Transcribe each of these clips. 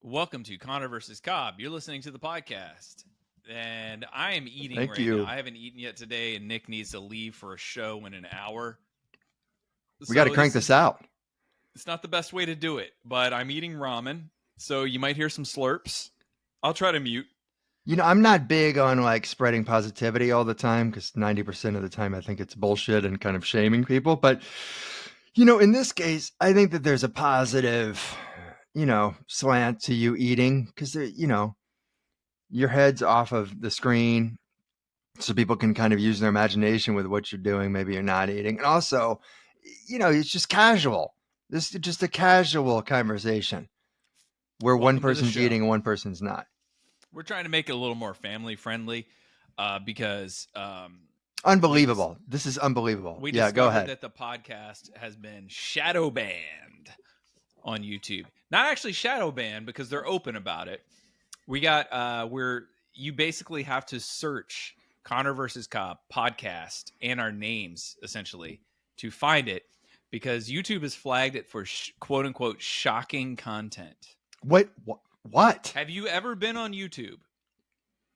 Welcome to Conner versus Cobb. You're listening to the podcast, and I am eating Thank right you. now. I haven't eaten yet today, and Nick needs to leave for a show in an hour. We got to crank this out. It's not the best way to do it, but I'm eating ramen, so you might hear some slurps. I'll try to mute. You know, I'm not big on like spreading positivity all the time because 90% of the time I think it's bullshit and kind of shaming people. But, you know, in this case, I think that there's a positive, slant to you eating because, your head's off of the screen so people can kind of use their imagination with what you're doing. Maybe you're not eating. And also, it's just casual. This is just a casual conversation where one person's eating and one person's not. We're trying to make it a little more family friendly because unbelievable. This is unbelievable. We discovered go ahead. that the podcast has been shadow banned on YouTube. Not actually shadow banned because they're open about it. We got where you basically have to search Conner versus Cobb podcast and our names essentially to find it because YouTube has flagged it for quote unquote shocking content. What? Have you ever been on YouTube?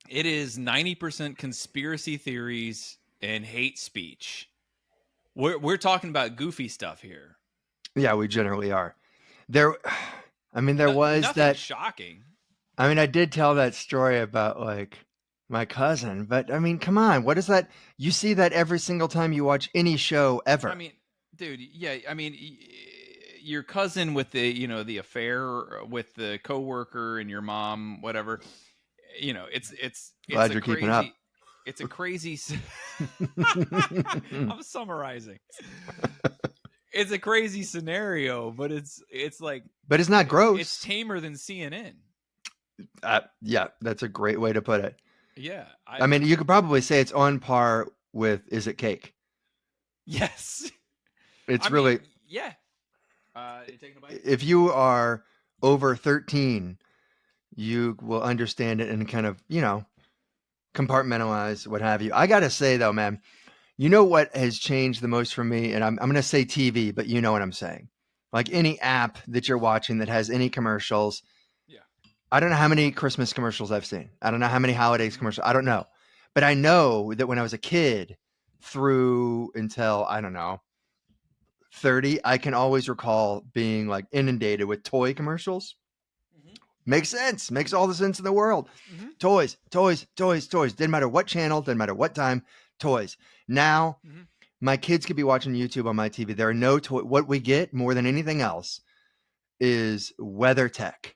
It is 90% conspiracy theories and hate speech. We're talking about goofy stuff here. Yeah, we generally are. There was that shocking. I mean, I did tell that story about like my cousin, but I mean, come on, what is that? You see that every single time you watch any show ever. I mean, dude, yeah, I mean, your cousin with the affair with the coworker and your mom, whatever, it's glad you're keeping up. It's a crazy. I'm summarizing. It's a crazy scenario, but it's like. But it's not gross. It's tamer than CNN. Yeah, that's a great way to put it. Yeah, I mean, you could probably say it's on par with Is It Cake? Yes, it's really. Yeah. Taking a bite? If you are over 13, you will understand it and kind of, compartmentalize what have you. I got to say, though, man, you know what has changed the most for me? And I'm going to say TV, but you know what I'm saying. Like any app that you're watching that has any commercials. Yeah. I don't know how many Christmas commercials I've seen. I don't know how many holidays commercials. I don't know. But I know that when I was a kid through until, I don't know, 30, I can always recall being like inundated with toy commercials. Mm-hmm. Makes sense. Makes all the sense in the world. Mm-hmm. Toys. Didn't matter what channel, didn't matter what time, toys. Now, my kids could be watching YouTube on my TV. There are no toy. What we get more than anything else is WeatherTech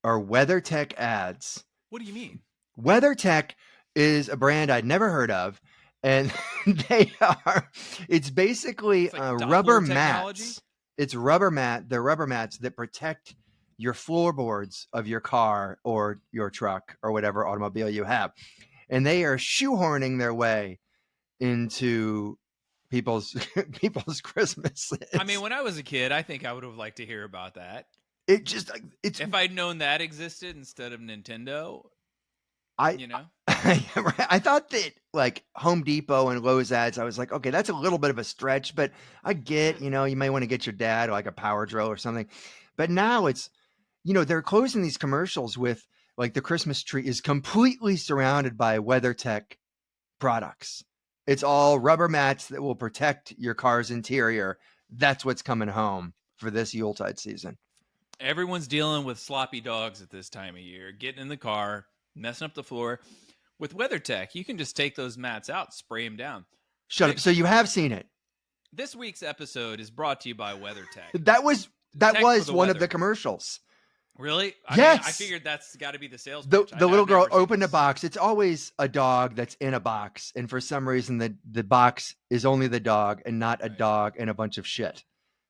or WeatherTech ads. What do you mean? WeatherTech is a brand I'd never heard of. And it's basically like rubber technology? mats. It's rubber mat. They're rubber mats that protect your floorboards of your car or your truck or whatever automobile you have. And they are shoehorning their way into people's Christmas. I mean, when I was a kid, I think I would have liked to hear about that. It's if I'd known that existed instead of Nintendo. I thought that like Home Depot and Lowe's ads, I was like, okay, that's a little bit of a stretch, but I get, you may want to get your dad like a power drill or something. But now it's, they're closing these commercials with like the Christmas tree is completely surrounded by WeatherTech products. It's all rubber mats that will protect your car's interior. That's what's coming home for this Yuletide season. Everyone's dealing with sloppy dogs at this time of year, getting in the car, messing up the floor. With WeatherTech, you can just take those mats out, spray them down. Shut up. So you have seen it. This week's episode is brought to you by WeatherTech. That was one of the commercials. Really? Yes. I figured that's got to be the sales pitch. The little girl opened a box. It's always a dog that's in a box. And for some reason, the box is only the dog and not a dog and a bunch of shit,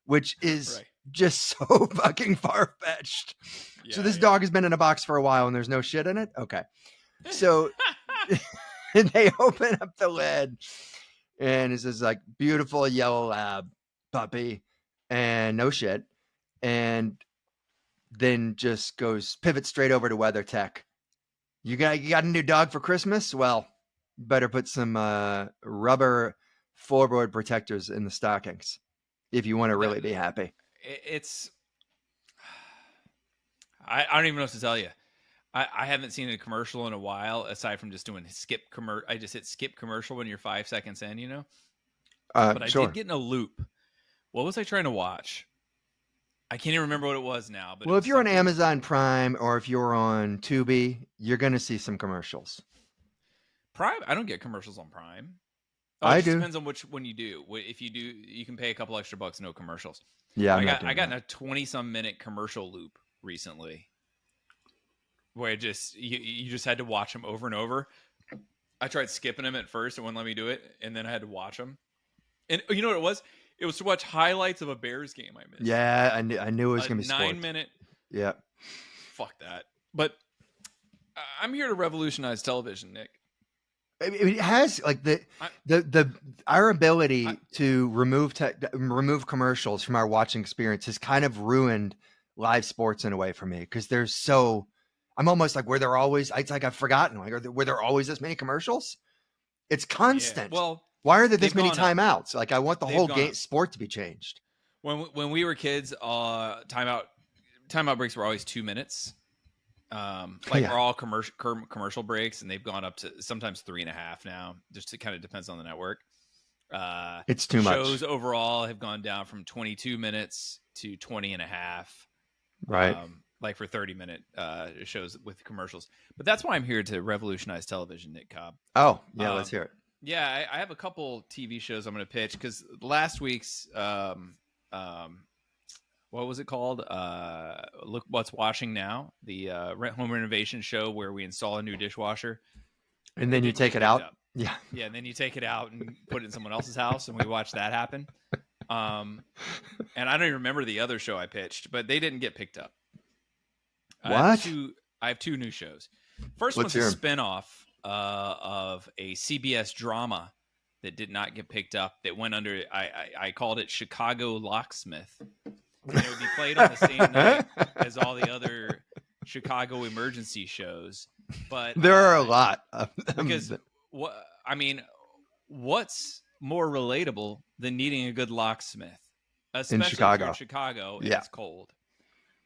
which is just so fucking far-fetched. Yeah, so this dog has been in a box for a while and there's no shit in it? Okay. So and they open up the lid and it's this like beautiful yellow lab puppy and no shit. And then just pivot straight over to WeatherTech. You got a new dog for Christmas? Well, better put some rubber floorboard protectors in the stockings if you want to really be happy. I don't even know what to tell you. I haven't seen a commercial in a while, aside from just doing skip I just hit skip commercial when you're 5 seconds in, you know. But I did get in a loop. What was I trying to watch? I can't even remember what it was now. But well, if you're on Amazon Prime or if you're on Tubi, you're going to see some commercials. Prime? I don't get commercials on Prime. I do. Depends on which one you do. If you do, you can pay a couple extra bucks, no commercials. Yeah, I got in a 20-some minute commercial loop recently, where you just had to watch them over and over. I tried skipping them at first; it wouldn't let me do it, and then I had to watch them. And you know what it was? It was to watch highlights of a Bears game I missed. Yeah, I knew it was going to be 9-minute. Yeah. Fuck that. But I'm here to revolutionize television, Nick. It has like our ability to remove commercials from our watching experience has kind of ruined live sports in a way for me, because I'm almost like, were there always? It's like I've forgotten. Like, were there always this many commercials? It's constant. Yeah. Well, why are there this many timeouts? Like, I want the whole sport to be changed. When we were kids, timeout breaks were always 2 minutes. We're all commercial breaks, and they've gone up to sometimes 3.5 now. Just it kind of depends on the network. It's too much. Shows overall have gone down from 22 minutes to 20.5. Right. Like for 30-minute shows with commercials. But that's why I'm here to revolutionize television, Nick Cobb. Oh, yeah, let's hear it. Yeah, I have a couple TV shows I'm going to pitch, because last week's what was it called? Look What's Washing Now, the home renovation show where we install a new dishwasher. And then you take it out. Yeah. Yeah, and then you take it out and put it in someone else's house, and we watch that happen. And I don't even remember the other show I pitched, but they didn't get picked up. What? I have two new shows. First one's a spinoff of a CBS drama that did not get picked up, that went under, I called it Chicago Locksmith. And it would be played on the same night as all the other Chicago emergency shows. But there are a lot of them. Because what's more relatable than needing a good locksmith, especially in Chicago and it's cold?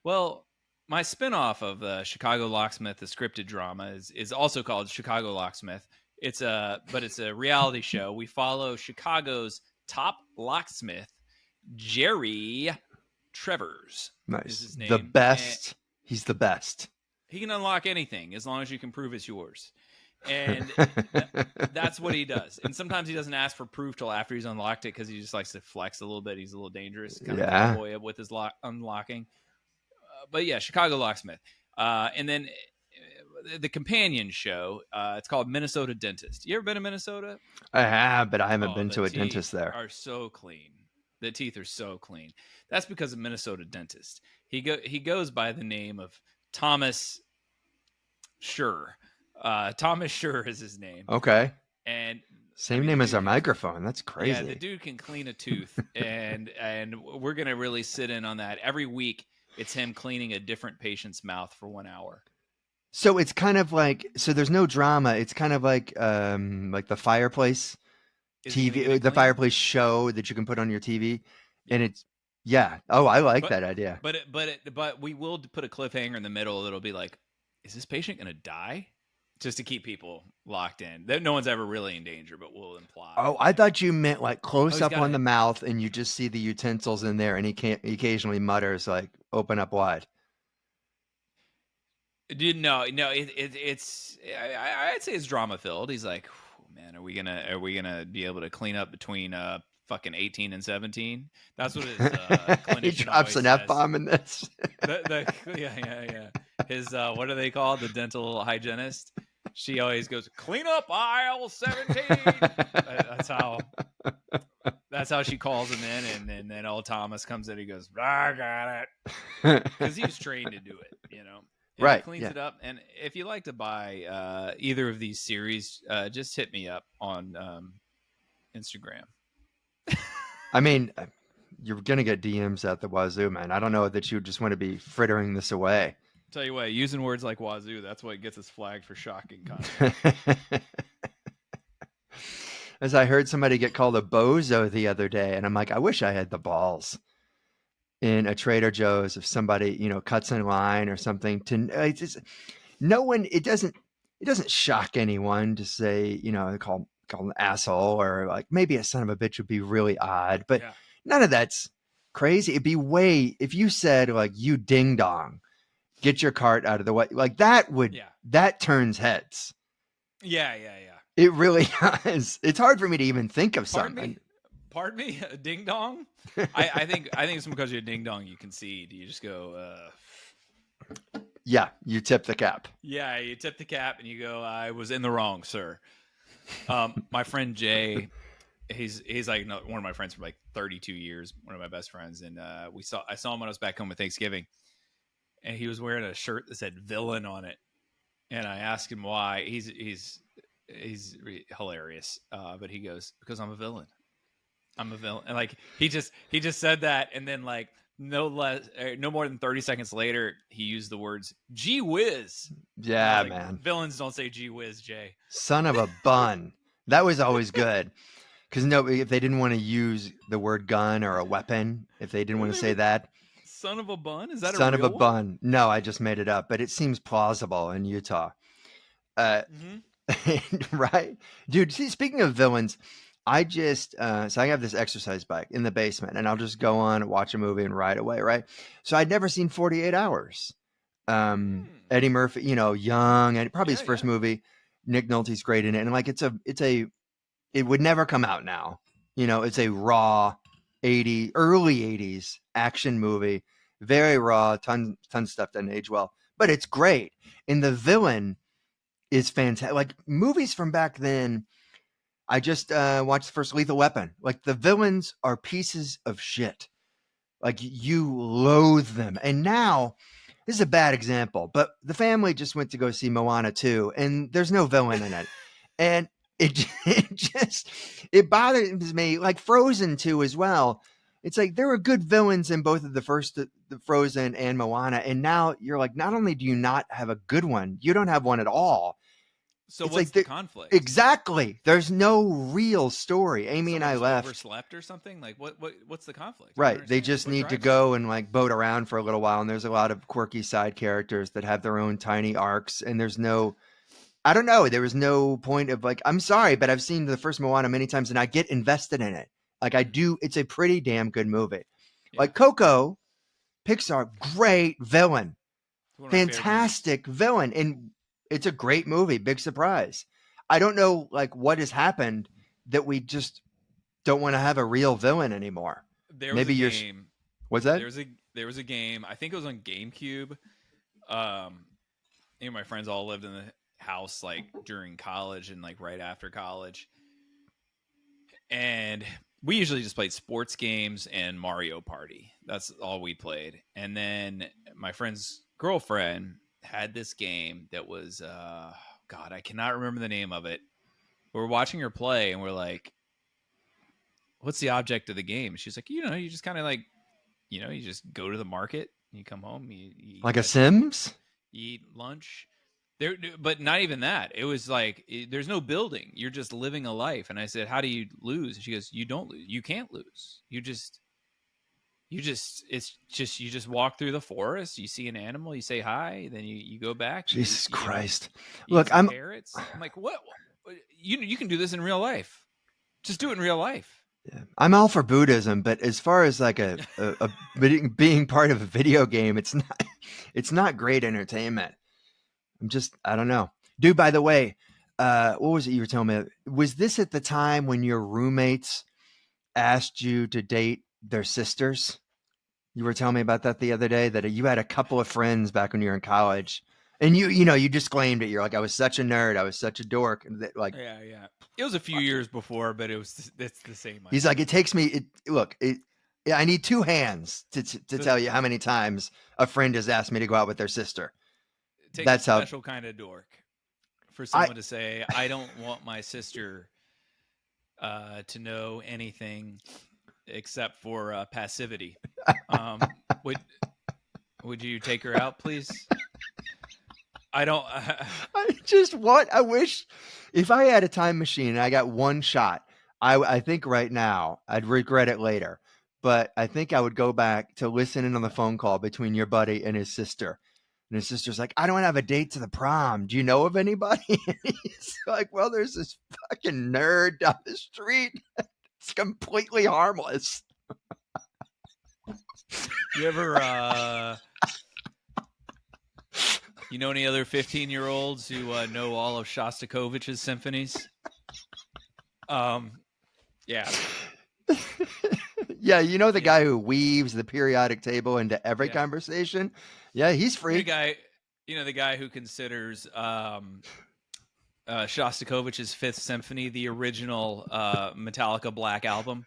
Well, my spinoff of the Chicago Locksmith, the scripted drama, is also called Chicago Locksmith. It's a reality show. We follow Chicago's top locksmith, Jerry Trevors. Nice. Is his name. The best. He's the best. He can unlock anything as long as you can prove it's yours. And that's what he does. And sometimes he doesn't ask for proof till after he's unlocked it, because he just likes to flex a little bit. He's a little dangerous, kind of cowboy with his unlocking. But yeah, Chicago Locksmith. And then the companion show, it's called Minnesota Dentist. You ever been to Minnesota? I have, but I haven't been to a dentist there. Are so clean. The teeth are so clean. That's because of Minnesota Dentist. He goes by the name of Thomas Schur. Thomas Schur is his name. Okay. And same name as our microphone. That's crazy. Yeah, the dude can clean a tooth, and we're gonna really sit in on that. Every week, it's him cleaning a different patient's mouth for 1 hour. So it's kind of like, there's no drama. It's kind of like the Fireplace TV, the Fireplace show that you can put on your TV, and it's Oh, I like that idea. But we will put a cliffhanger in the middle that'll be like, is this patient gonna die? Just to keep people locked in. No one's ever really in danger, but we'll imply. Oh, I thought you meant like close up on the mouth, and you just see the utensils in there, and he occasionally mutters like, "Open up wide." No, it's. I'd say it's drama filled. He's like, man, are we gonna be able to clean up between fucking 18 and 17? That's what his clinician he drops an F-bomb in this. Yeah. His what are they called? The dental hygienist. She always goes, clean up aisle 17. That's how she calls him in, and then old Thomas comes in. He goes, I got it, because he's trained to do it, you know. And right. He cleans it up. And if you like to buy either of these series, just hit me up on Instagram. I mean, you're gonna get DMs at the wazoo, man. I don't know that you just want to be frittering this away. Tell you what, using words like wazoo, that's what gets us flagged for shocking content. As I heard somebody get called a bozo the other day, and I'm like, I wish I had the balls. in a Trader Joe's if somebody, cuts in line or something. It's just, no one. It doesn't shock anyone to say, call an asshole, or like maybe a son of a bitch would be really odd, but Yeah. none of that's crazy. It'd be if you said like, you ding dong, get your cart out of the way, like that turns heads. Yeah. It really does. It's hard for me to even think of Pardon something. me? Pardon me? A ding dong? I think it's because you're a ding dong. You concede. You just go. Yeah, you tip the cap. Yeah, you tip the cap and you go. I was in the wrong, sir. My friend Jay, he's like one of my friends for like 32 years. One of my best friends, and I saw him when I was back home at Thanksgiving, and he was wearing a shirt that said "villain" on it. And I asked him why. He's hilarious, but he goes, because I'm a villain. I'm a villain. And like he just said that, and then like no more than 30 seconds later, he used the words "gee whiz." Yeah, like, man. Villains don't say "gee whiz," Jay. Son of a bun. That was always good. Because if they didn't want to use the word gun or a weapon, if they didn't want to say that. Son of a bun? Is that son a real of a one? bun? No, I just made it up, but it seems plausible in Utah. Right? Dude, see, speaking of villains, I just so I have this exercise bike in the basement, and I'll just go on, watch a movie, and ride away, right? So I'd never seen 48 Hours. Eddie Murphy, young, and probably his first movie. Nick Nolte's great in it, and like it would never come out now. It's a raw early 80s action movie, very raw, ton stuff doesn't age well, but it's great. And the villain is fantastic. Like movies from back then, I just watched the first Lethal Weapon. Like the villains are pieces of shit. Like you loathe them. And now, this is a bad example, but the family just went to go see Moana 2, and there's no villain in it. And it bothers me, like Frozen 2 as well. It's like there were good villains in both of the first, the Frozen and Moana, and now you're like, not only do you not have a good one, you don't have one at all. So it's what's like the conflict? Exactly. There's no real story. Amy and I left. Overslept or something? Like what's the conflict? Right. They just need to go and like boat around for a little while, and there's a lot of quirky side characters that have their own tiny arcs, and there's no, I don't know. There was no point of like, I'm sorry, but I've seen the first Moana many times and I get invested in it. Like I do. It's a pretty damn good movie. Yeah. Like Coco, Pixar, great villain, fantastic villain. And it's a great movie. Big surprise. I don't know like what has happened that we just don't want to have a real villain anymore. Maybe a game. What's that? There was a game. I think it was on GameCube. My friends all lived in the house like during college and like right after college, and we usually just played sports games and Mario Party. That's all we played. And then my friend's girlfriend had this game that was God, I cannot remember the name of it. We're watching her play and we're like, what's the object of the game? She's like, you just kind of like, you just go to the market, you come home, you like a Sims, you eat lunch. There, but not even that. It was like there's no building. You're just living a life. And I said, "How do you lose?" And she goes, "You don't lose. You can't lose. You just walk through the forest. You see an animal, you say hi, then you go back." Jesus Christ! Look, I'm parrots. I'm like, what? You can do this in real life. Just do it in real life. Yeah. I'm all for Buddhism, but as far as like a being part of a video game, it's not great entertainment. I don't know. Dude, by the way, what was it you were telling me? Was this at the time when your roommates asked you to date their sisters? You were telling me about that the other day, that you had a couple of friends back when you were in college, and you disclaimed it. You're like, I was such a nerd. I was such a dork. And like, yeah. It was a few years before, but it's the same. He's like, it takes me, I need two hands to tell you how many times a friend has asked me to go out with their sister. That's a special kind of dork for someone to say, I don't want my sister to know anything except for passivity. Would you take her out, please? I don't. I wish if I had a time machine and I got one shot, I think right now I'd regret it later. but I think I would go back to listen in on the phone call between your buddy and his sister. And his sister's like, I don't have a date to the prom. Do you know of anybody? And he's like, well, there's this fucking nerd down the street. It's completely harmless. You ever, you know any other 15-year-olds who know all of Shostakovich's symphonies? Yeah. Yeah, you know the guy who weaves the periodic table into every conversation? Yeah, he's free. You know the guy who considers Shostakovich's Fifth Symphony the original Metallica Black Album?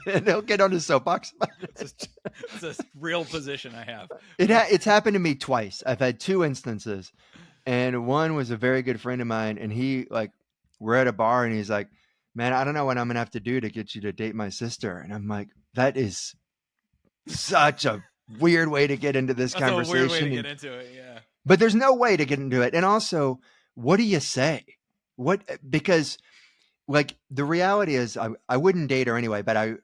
And he'll get on his soapbox. It's a real position I have. It's happened to me twice. I've had 2 instances, and one was a very good friend of mine, and he we're at a bar, and he's like, man, I don't know what I'm gonna have to do to get you to date my sister. And I'm like, that is such a weird way to get into this conversation. That's a weird way to get into it, yeah. But there's no way to get into it. And also, what do you say? Because the reality is I wouldn't date her anyway, but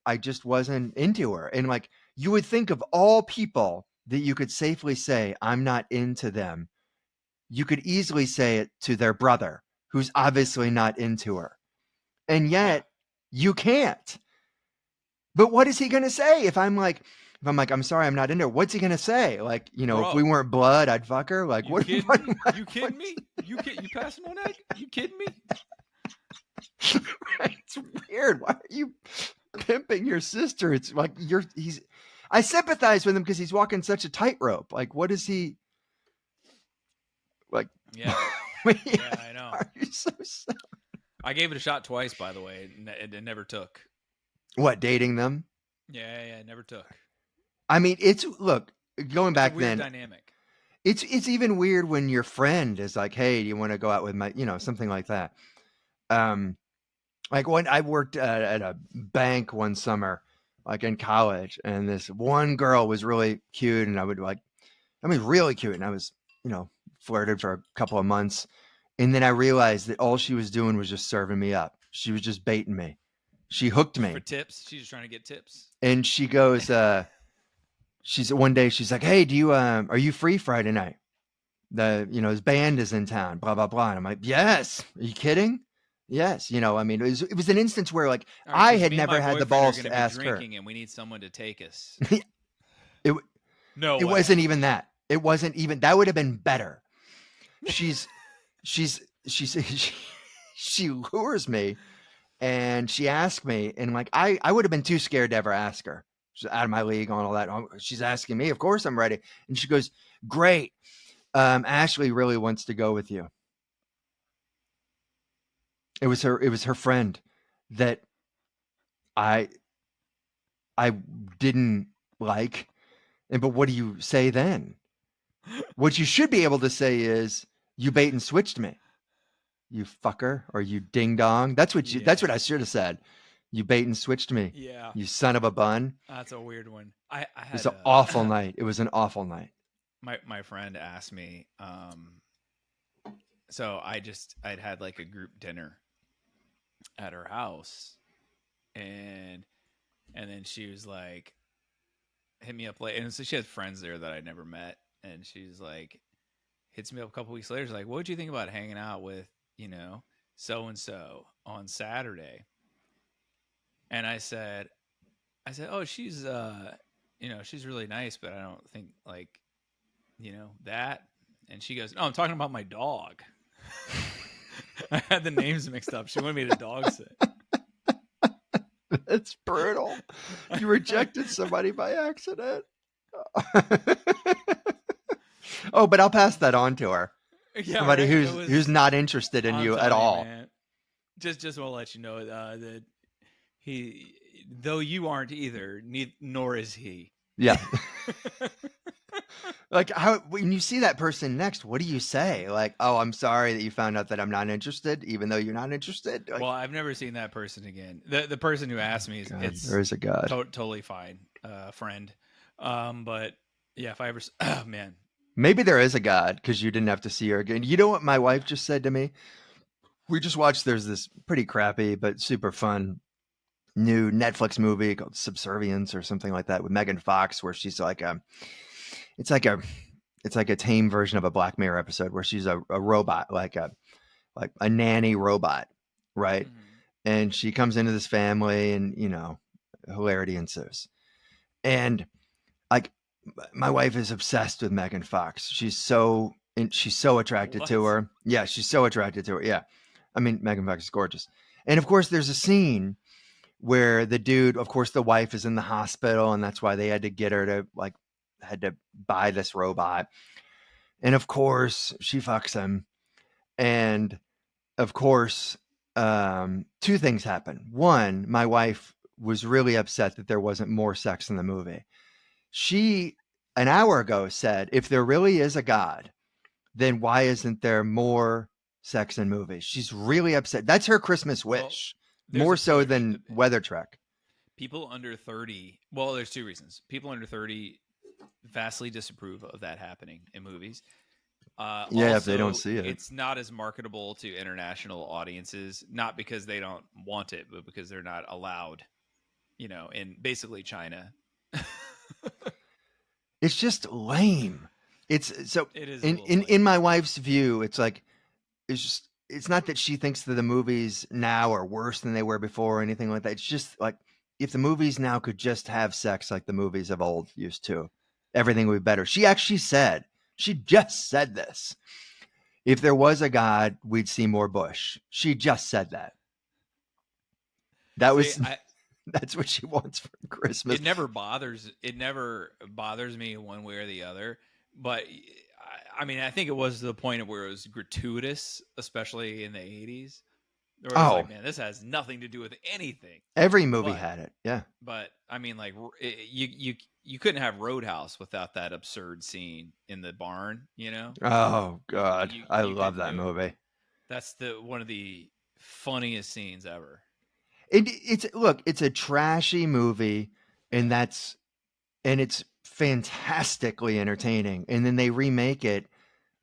I just wasn't into her. And you would think of all people that you could safely say, I'm not into them. You could easily say it to their brother, who's obviously not into her. And yet you can't. But what is he going to say if I'm like, I'm sorry, I'm not into her? What's he going to say? Bro, if we weren't blood, I'd fuck her. You kidding me? You passing on egg? You kidding me? Right, it's weird. Why are you pimping your sister? It's like I sympathize with him because he's walking such a tightrope. What is he like? Yeah. Yeah, I know. Are you so sad? I gave it a shot twice, by the way. It never took. What, dating them? Yeah, it never took. I mean, going back then. Dynamic. It's even weird when your friend is like, "Hey, do you want to go out with my," something like that. When I worked at a bank one summer, in college, and this one girl was really cute, and really cute, and I was, flirted for a couple of months, and then I realized that all she was doing was just serving me up. She was just baiting me. She hooked me for tips. She's just trying to get tips. And she goes, one day she's like, "Hey, are you free Friday night? His band is in town, blah, blah, blah." And I'm like, "Yes." Are you kidding? Yes. It was an instance where I had never had the balls to ask her. And we need someone to take us. It wasn't even that. It wasn't even, that would have been better. She lures me and she asked me, and I would have been too scared to ever ask her. She's out of my league on all that. She's asking me, of course I'm ready. And she goes, "Great. Ashley really wants to go with you." It was her friend that I didn't like. But what do you say then? What you should be able to say is, "You bait and switched me, you fucker," or "You ding dong." That's what I should have said. "You bait and switched me. Yeah. You son of a bun." That's a weird one. It was an awful night. It was an awful night. My friend asked me, so I'd had a group dinner at her house, and then she was like, hit me up late, and so she had friends there that I'd never met, and she's like, hits me up a couple weeks later. She's like, "What would you think about hanging out with, so and so on Saturday?" And I said, "Oh, she's she's really nice, but I don't think that." And she goes, "No, I'm talking about my dog." I had the names mixed up. She wanted me to dog sit. That's brutal. You rejected somebody by accident. Oh, but I'll pass that on to her. Yeah, somebody who's not interested in you at all. Man. Just want to let you know that he, though you aren't either, nor is he. Yeah. When you see that person next, what do you say? "Oh, I'm sorry that you found out that I'm not interested,d, even though you're not interested." Well, I've never seen that person again. The person who asked me, there is a God. Totally fine, friend. But yeah, if I ever, oh man, maybe there is a God because you didn't have to see her again. You know what my wife just said to me? We just watched. There's this pretty crappy but super fun new Netflix movie called Subservience or something like that with Megan Fox, where she's like it's like a tame version of a Black Mirror episode where she's a robot, like a nanny robot, right? Mhm. And she comes into this family, and hilarity ensues. And like my wife is obsessed with Megan Fox. She's so attracted to What? her. Yeah, she's so attracted to her. Yeah, I mean Megan Fox is gorgeous. And of course, there's a scene where the dude, of course, the wife is in the hospital, and that's why they had to get her to had to buy this robot. And of course, she fucks him. And of course, two things happen. One, my wife was really upset that there wasn't more sex in the movie. She, an hour ago, said, if there really is a God, then why isn't there more sex in movies? She's really upset. That's her Christmas wish, more so than Weather Trek. People under 30, well, there's two reasons. People under 30 vastly disapprove of that happening in movies. Also, if they don't see it. It's not as marketable to international audiences, not because they don't want it, but because they're not allowed, in basically China. It's just lame. It's so it is in my wife's view, it's like it's not that she thinks that the movies now are worse than they were before or anything like that. It's just like if the movies now could just have sex like the movies of old used to, everything would be better. She actually said, she just said this. If there was a God, we'd see more Bush. She just said that. That's what she wants for Christmas. It never bothers me one way or the other. But I mean, I think it was to the point where it was gratuitous, especially in the 80s. Where it was like, man, this has nothing to do with anything. Every movie had it, yeah. But I mean, like you couldn't have Roadhouse without that absurd scene in the barn, Oh God, I love that movie. That's one of the funniest scenes ever. It's a trashy movie, and it's fantastically entertaining. And then they remake it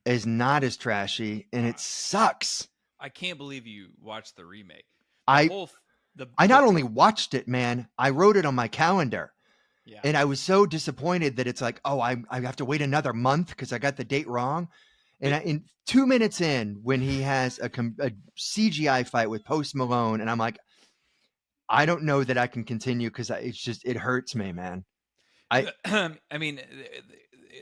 as not as trashy, and it sucks. I can't believe you watched the remake. I not only watched it, man, I wrote it on my calendar. Yeah. And I was so disappointed that it's like, oh, I have to wait another month because I got the date wrong. And in 2 minutes in, when he has a CGI fight with Post Malone, and I'm like, I don't know that I can continue because it hurts me, man. I mean,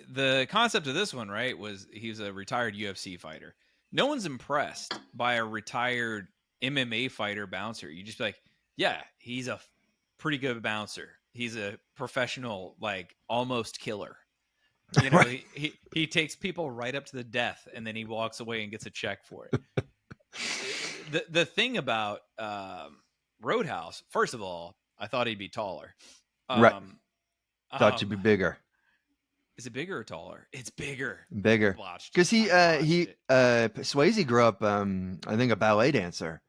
the concept of this one, right, was he's a retired UFC fighter. No one's impressed by a retired MMA fighter bouncer. You just be like, yeah, he's a pretty good bouncer. He's a professional, like almost killer. Right. He takes people right up to the death, and then he walks away and gets a check for it. The thing about Roadhouse, first of all, I thought he'd be taller. Right. Thought you'd be bigger. Is it bigger or taller? It's bigger. Bigger. Because Swayze grew up, I think, a ballet dancer.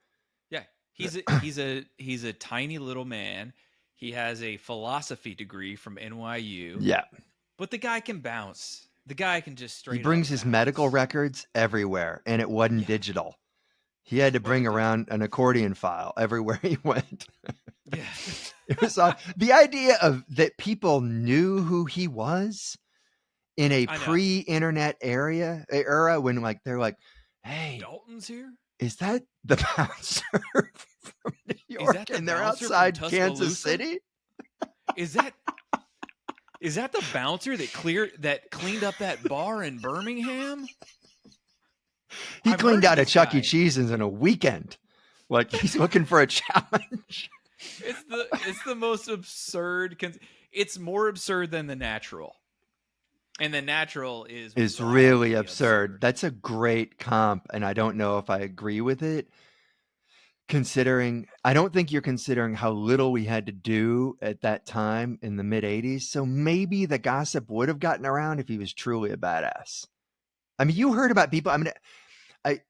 Yeah, he's a tiny little man. He has a philosophy degree from NYU. Yeah, but the guy can bounce. The guy can just straight. He brings his medical records everywhere, and it wasn't digital. He had to bring around an accordion file everywhere he went. Yeah, it was the idea of that people knew who he was in a pre-internet era when like they're like, "Hey, Dalton's here. Is that the bouncer from New York?" And they're outside Kansas City. Is that the bouncer that cleaned up that bar in Birmingham? He cleaned out a Chuck E. Cheese's in a weekend. Like he's looking for a challenge. It's the most absurd. It's more absurd than The Natural. And The Natural is really absurd. That's a great comp, and I don't know if I agree with it. I don't think you're considering how little we had to do at that time in the mid 80s. So maybe the gossip would have gotten around if he was truly a badass. I mean, you heard about people. I mean,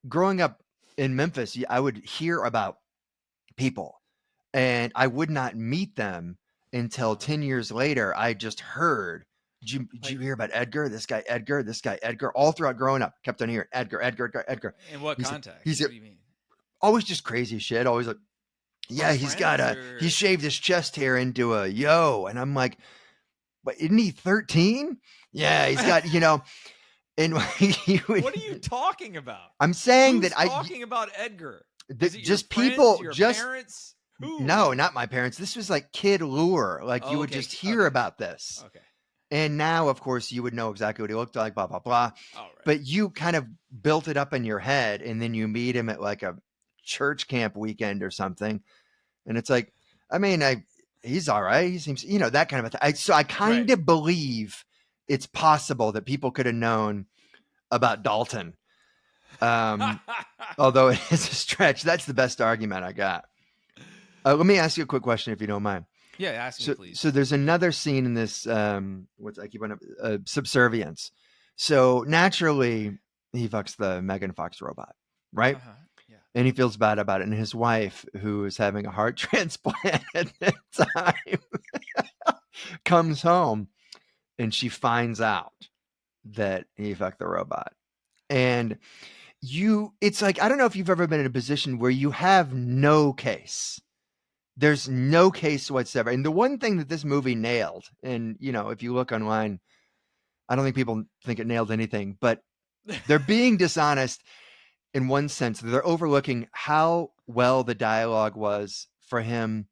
growing up in Memphis, I would hear about people, and I would not meet them until 10 years later. I just heard. Did you hear about Edgar? This guy Edgar. All throughout growing up, kept on hearing Edgar. In what context? What do you mean? Always just crazy shit. Always like Yeah, he shaved his chest hair into a yo. And I'm like, but isn't he 13? Yeah, he's got, and what are you talking about? I'm saying Who's talking about Edgar? Is it just your people, friends, your parents? Who? No, not my parents. This was like kid lure. Like you would just hear about this. Okay. And now, of course, you would know exactly what he looked like, blah, blah, blah. All right. But you kind of built it up in your head, and then you meet him at like a church camp weekend or something. And it's like, I mean, he's all right. He seems, that kind of a thing. So I kind of believe it's possible that people could have known about Dalton. Although it is a stretch. That's the best argument I got. Let me ask you a quick question, if you don't mind. Yeah, ask me, please. So there's another scene in this, Subservience. So naturally, he fucks the Megan Fox robot, right? Uh-huh. Yeah. And he feels bad about it. And his wife, who is having a heart transplant at that time, comes home and she finds out that he fucked the robot. And it's like, I don't know if you've ever been in a position where you have no case. There's no case whatsoever. And the one thing that this movie nailed, and, if you look online, I don't think people think it nailed anything, but they're being dishonest in one sense. They're overlooking how well the dialogue was for him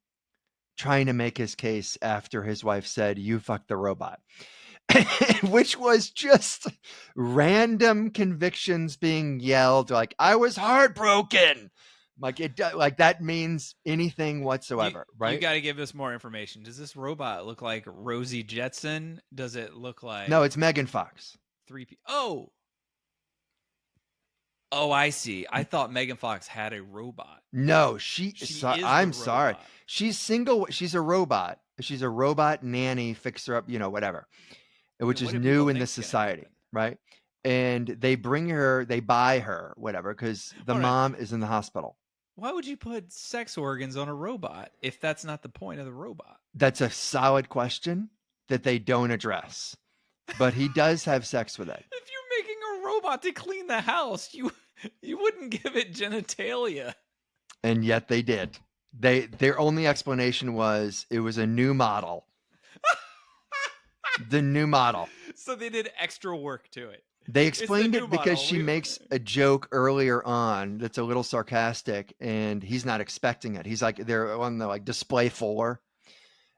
trying to make his case after his wife said, "You fucked the robot," which was just random convictions being yelled like, "I was heartbroken." Like that means anything whatsoever, right? You got to give us more information. Does this robot look like Rosie Jetson? Does it look like... No, it's Megan Fox. 3P. Oh, I see. I thought Megan Fox had a robot. No, I'm sorry. She's single. She's a robot. She's a robot nanny, fixer up, whatever, which is new in this society, right? And they buy her, whatever, because the mom is in the hospital. Why would you put sex organs on a robot if that's not the point of the robot? That's a solid question that they don't address. But he does have sex with it. If you're making a robot to clean the house, you wouldn't give it genitalia. And yet they did. Their only explanation was it was a new model. The new model. So they did extra work to it. They explained it because she makes a joke earlier on that's a little sarcastic, and he's not expecting it. He's like, they're on the display floor,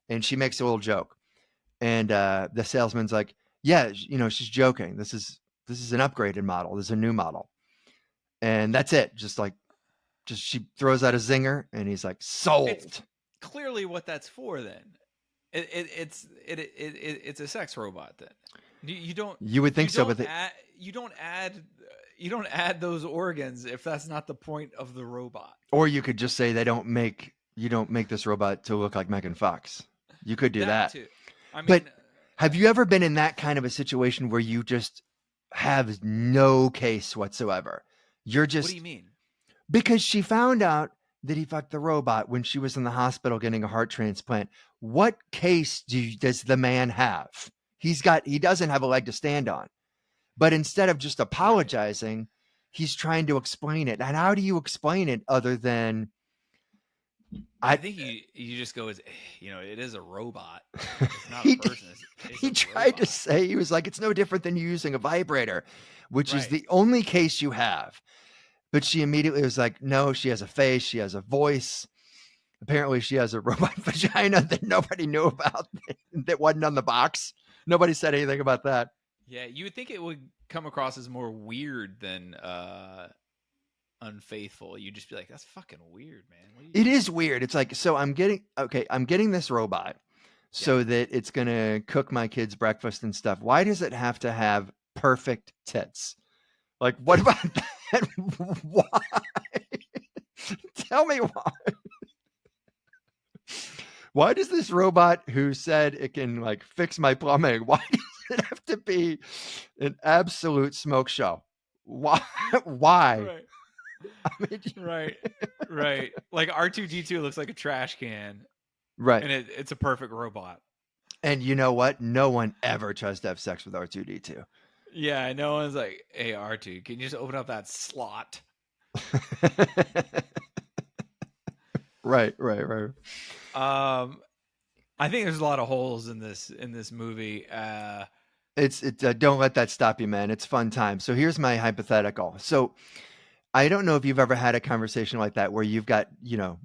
and she makes a little joke, and the salesman's like, "Yeah, she's joking. This is an upgraded model. This is a new model," and that's it. Just she throws out a zinger, and he's like, "Sold." It's clearly what that's for. Then it's a sex robot. Then. You would think so, but you don't add those organs if that's not the point of the robot. Or you could just say you don't make this robot to look like Megan Fox. You could do that. Too. I mean, but have you ever been in that kind of a situation where you just have no case whatsoever? You're just... What do you mean? Because she found out that he fucked the robot when she was in the hospital getting a heart transplant. What case does the man have? He doesn't have a leg to stand on. But instead of just apologizing, he's trying to explain it. And how do you explain it other than... I think you just go as, it is a robot. It's not a person. He tried to say, he was like, it's no different than using a vibrator, which is the only case you have. But she immediately was like, no, she has a face. She has a voice. Apparently she has a robot vagina that nobody knew about that wasn't on the box. Nobody said anything about that. Yeah, you would think it would come across as more weird than unfaithful. You'd just be like, that's fucking weird, man. It is weird. It's like, so I'm getting this robot so that it's going to cook my kids breakfast and stuff. Why does it have to have perfect tits? Like, what about that? Why? Tell me why. Why does this robot who said it can fix my plumbing, why does it have to be an absolute smoke show? Why? Right. Right. Like R2-D2 looks like a trash can. Right. And it's a perfect robot. And you know what? No one ever tries to have sex with R2-D2. Yeah, no one's like, hey, R2, can you just open up that slot? Right. I think there's a lot of holes in this movie. Don't let that stop you, man. It's fun time. So here's my hypothetical. So I don't know if you've ever had a conversation like that where you've got, you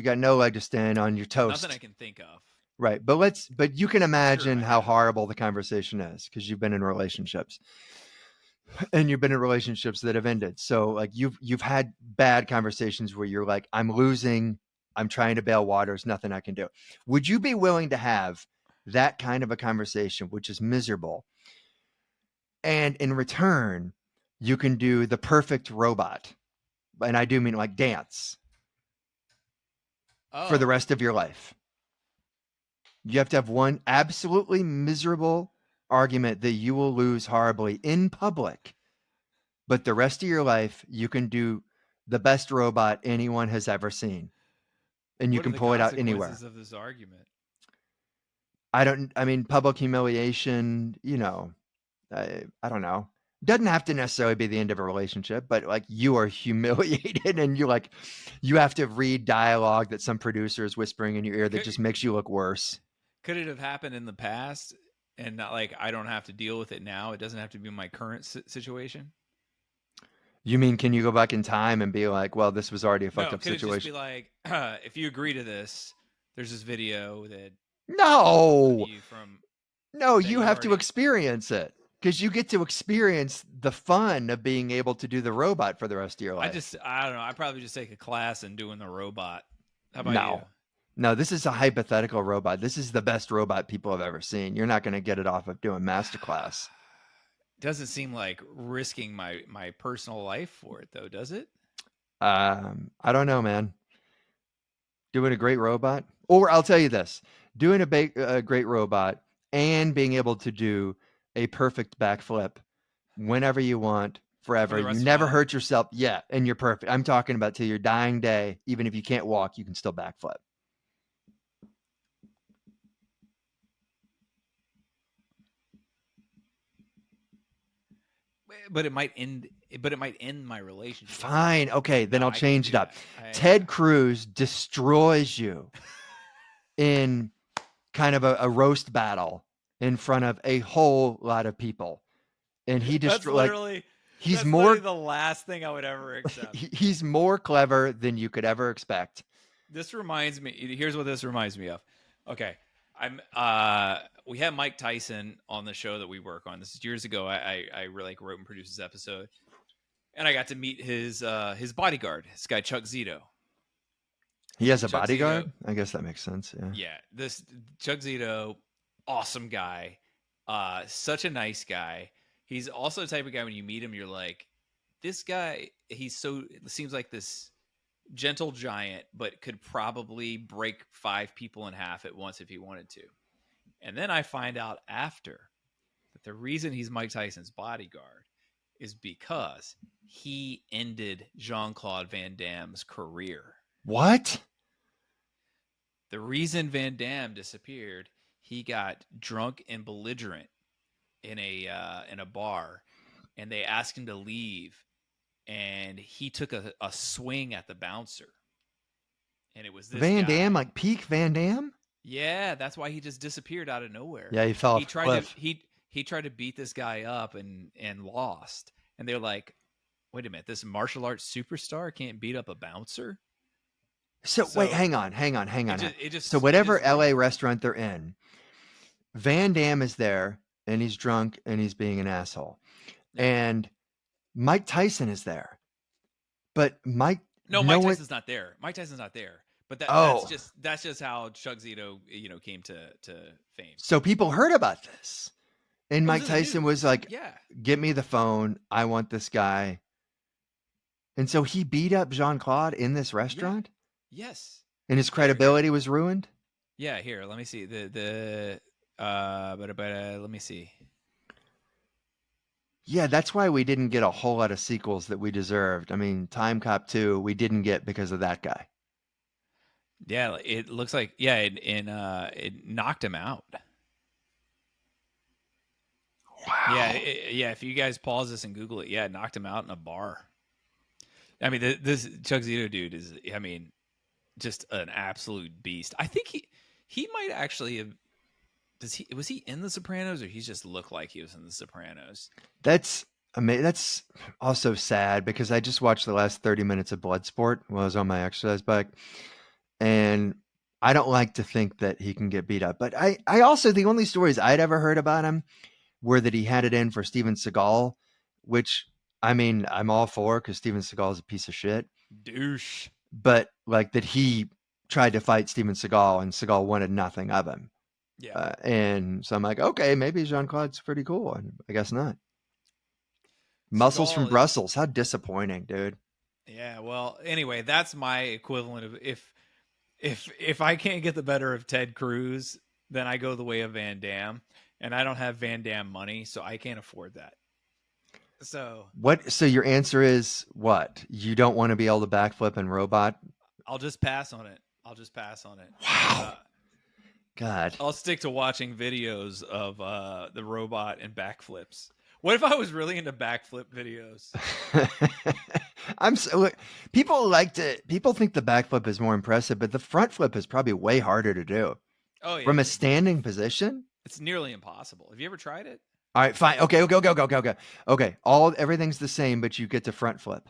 got no leg to stand on, your toast. Nothing I can think of. Right. But you can imagine Sure, how horrible the conversation is because you've been in relationships. And you've been in relationships that have ended. So like you've had bad conversations where you're like, I'm losing, I'm trying to bail water, there's nothing I can do. Would you be willing to have that kind of a conversation, which is miserable? And in return, you can do the perfect robot. And I do mean like dance for the rest of your life. You have to have one absolutely miserable argument that you will lose horribly in public. But the rest of your life, you can do the best robot anyone has ever seen. And you can pull it out anywhere. Of this argument? I mean, public humiliation, I don't know. Doesn't have to necessarily be the end of a relationship, but like you are humiliated and you have to read dialogue that some producer is whispering in your ear that just makes you look worse. Could it have happened in the past and not like I don't have to deal with it now? It doesn't have to be my current situation? You mean, can you go back in time and be like, well, this was already a fucked up situation? Could it just be like, if you agree to this, there's this video that... No, you have already... to experience it because you get to experience the fun of being able to do the robot for the rest of your life. I don't know. I'd probably just take a class in doing the robot. How about you? No, this is a hypothetical robot. This is the best robot people have ever seen. You're not going to get it off of doing masterclass. Doesn't seem like risking my personal life for it, though, does it? I don't know, man. Doing a great robot, or I'll tell you this: doing a great robot and being able to do a perfect backflip whenever you want, forever. You never hurt yourself. Yeah, and you're perfect. I'm talking about till your dying day. Even if you can't walk, you can still backflip. But it might end my relationship. Fine. Okay, then I'll change it up. Ted Cruz destroys you in kind of a roast battle in front of a whole lot of people. And he destroys he's more the last thing I would ever accept. He's more clever than you could ever expect. This reminds me, here's what this reminds me of. Okay. We had Mike Tyson on the show that we work on. This is years ago. I really wrote and produced this episode, and I got to meet his bodyguard, this guy Chuck Zito. He has a bodyguard? Zito, I guess that makes sense. Yeah. This Chuck Zito, awesome guy, such a nice guy. He's also the type of guy when you meet him, you're like, this guy. Seems like this gentle giant, but could probably break 5 people in half at once if he wanted to. And then I find out after that the reason he's Mike Tyson's bodyguard is because he ended Jean-Claude Van Damme's career. What? The reason Van Damme disappeared, he got drunk and belligerent in a bar, and they asked him to leave, and he took a swing at the bouncer. And it was this Van guy. Damme, like peak Van Damme? Yeah, that's why he just disappeared out of nowhere. Yeah, he fell off a cliff. He tried to beat this guy up and lost. And they're like, wait a minute, this martial arts superstar can't beat up a bouncer? So wait, hang on. So whatever LA restaurant they're in, Van Damme is there and he's drunk and he's being an asshole. Yeah. And Mike Tyson is there. But Mike Tyson's not there. Mike Tyson's not there. But that's just how Chuck Zito, came to fame. So people heard about this. And Mike Tyson was like, "Get me the phone. I want this guy." And so he beat up Jean-Claude in this restaurant? Yeah. Yes. And his credibility was ruined? Yeah, here, let me see. Let me see. Yeah, that's why we didn't get a whole lot of sequels that we deserved. I mean, Time Cop 2, we didn't get because of that guy. Yeah, it looks like it knocked him out. Wow. Yeah. If you guys pause this and Google it, it knocked him out in a bar. I mean, this Chuck Zito dude is. I mean, just an absolute beast. I think he might actually have. Was he in The Sopranos, or he just looked like he was in The Sopranos? That's that's also sad because I just watched the last 30 minutes of Bloodsport while I was on my exercise bike, and I don't like to think that he can get beat up. But I also, the only stories I'd ever heard about him were that he had it in for Steven Seagal, which, I mean, I'm all for because Steven Seagal is a piece of shit. Douche. But like that he tried to fight Steven Seagal and Seagal wanted nothing of him. Yeah. And so I'm like, okay, maybe Jean-Claude's pretty cool. And I guess not. Muscles from Seagal is. Brussels. How disappointing, dude. Yeah. Well, anyway, that's my equivalent of if I can't get the better of Ted Cruz, then I go the way of Van Damme, and I don't have Van Damme money, so I can't afford that. So what? So your answer is what? You don't want to be able to backflip and robot? I'll just pass on it. Wow. God. I'll stick to watching videos of the robot and backflips. What if I was really into backflip videos? I'm so people think the backflip is more impressive, but the front flip is probably way harder to do. Oh yeah, from a standing position. It's nearly impossible. Have you ever tried it? All right, fine. Okay, go. Okay, everything's the same, but you get to front flip.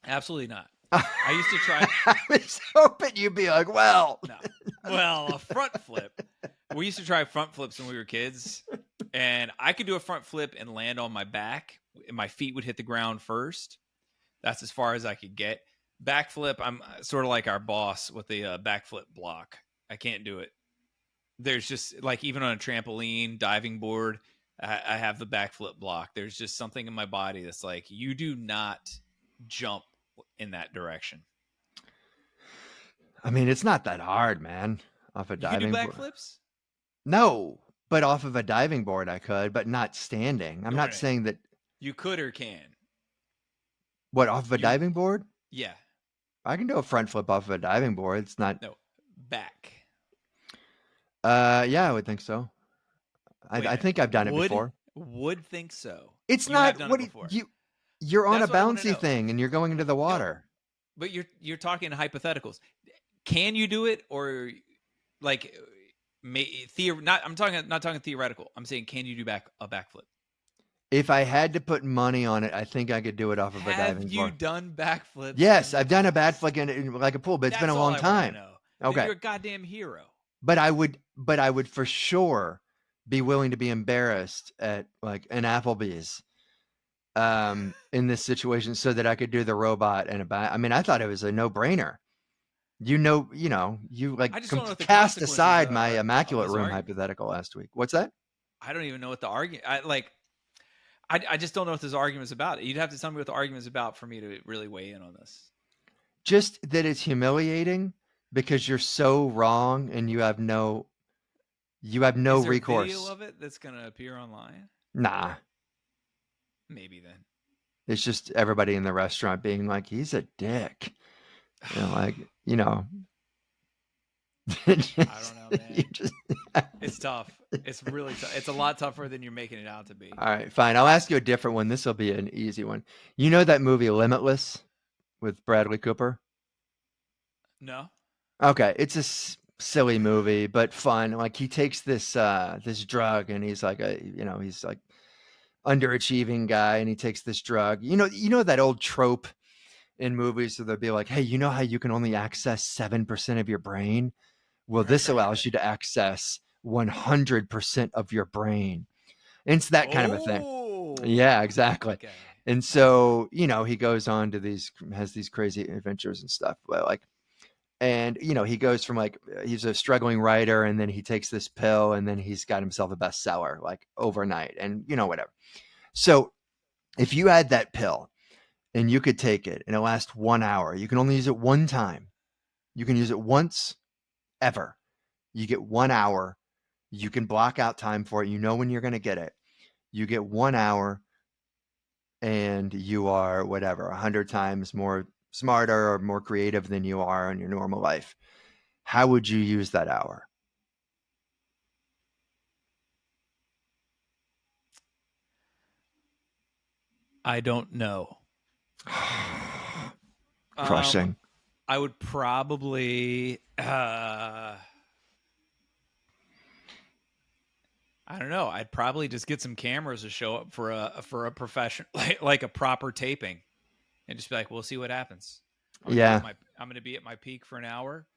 Absolutely not. I used to try. I was hoping you'd be like, well, no. Well, a front flip. We used to try front flips when we were kids, and I could do a front flip and land on my back, and my feet would hit the ground first. That's as far as I could get. Backflip, I'm sort of like our boss with the backflip block. I can't do it. There's just like even on a trampoline, diving board, I have the backflip block. There's just something in my body that's like, you do not jump in that direction. I mean, it's not that hard, man. Off a diving board. You can do backflips? No, but off of a diving board I could, but not standing. I'm not saying that you could or can. What, off of a diving board? Yeah. I can do a front flip off of a diving board. It's not back. Yeah, I would think so. I think I've done it before. Would think so. It's not what you're on a bouncy thing and you're going into the water. No, but you're talking hypotheticals. Can you do it, or like I'm not talking theoretical. I'm saying, can you do a backflip? If I had to put money on it, I think I could do it off of a diving board. Have you done backflips? Yes, I've done a backflip in like a pool, but it's been a long time. Okay, you're a goddamn hero. But I would for sure be willing to be embarrassed at like an Applebee's in this situation so that I could do the robot and I mean, I thought it was a no-brainer. You like cast aside my immaculate room hypothetical last week. What's that? I don't even know what the argument. I just don't know what this argument's about. You'd have to tell me what the argument's about for me to really weigh in on this. Just that it's humiliating because you're so wrong and you have no recourse. Is there a video of it that's going to appear online? Nah. Maybe then. It's just everybody in the restaurant being like, he's a dick. I don't know, man. It's tough. It's really tough. It's a lot tougher than you're making it out to be. All right, fine. I'll ask you a different one. This will be an easy one. You know that movie Limitless with Bradley Cooper? No. Okay, it's a silly movie, but fun. Like he takes this drug, and he's like he's like underachieving guy, and he takes this drug. You know that old trope in movies where they'll be like, hey, you know how you can only access 7% of your brain? Well, this allows you to access 100% of your brain. And it's that kind of a thing. Yeah, exactly. Okay. And so, he goes on to has these crazy adventures and stuff. But he goes from he's a struggling writer, and then he takes this pill, and then he's got himself a bestseller like overnight, and whatever. So if you had that pill and you could take it and it lasts 1 hour, you can only use it one time. You can use it once ever. You get 1 hour. You can block out time for it. You know when you're going to get it. You get 1 hour and you are 100 times more smarter or more creative than you are in your normal life. How would you use that hour? I don't know. Crushing. I would probably I don't know. I'd probably just get some cameras to show up for a profession like a proper taping, and just be like, "We'll see what happens." I'm gonna be at my peak for an hour.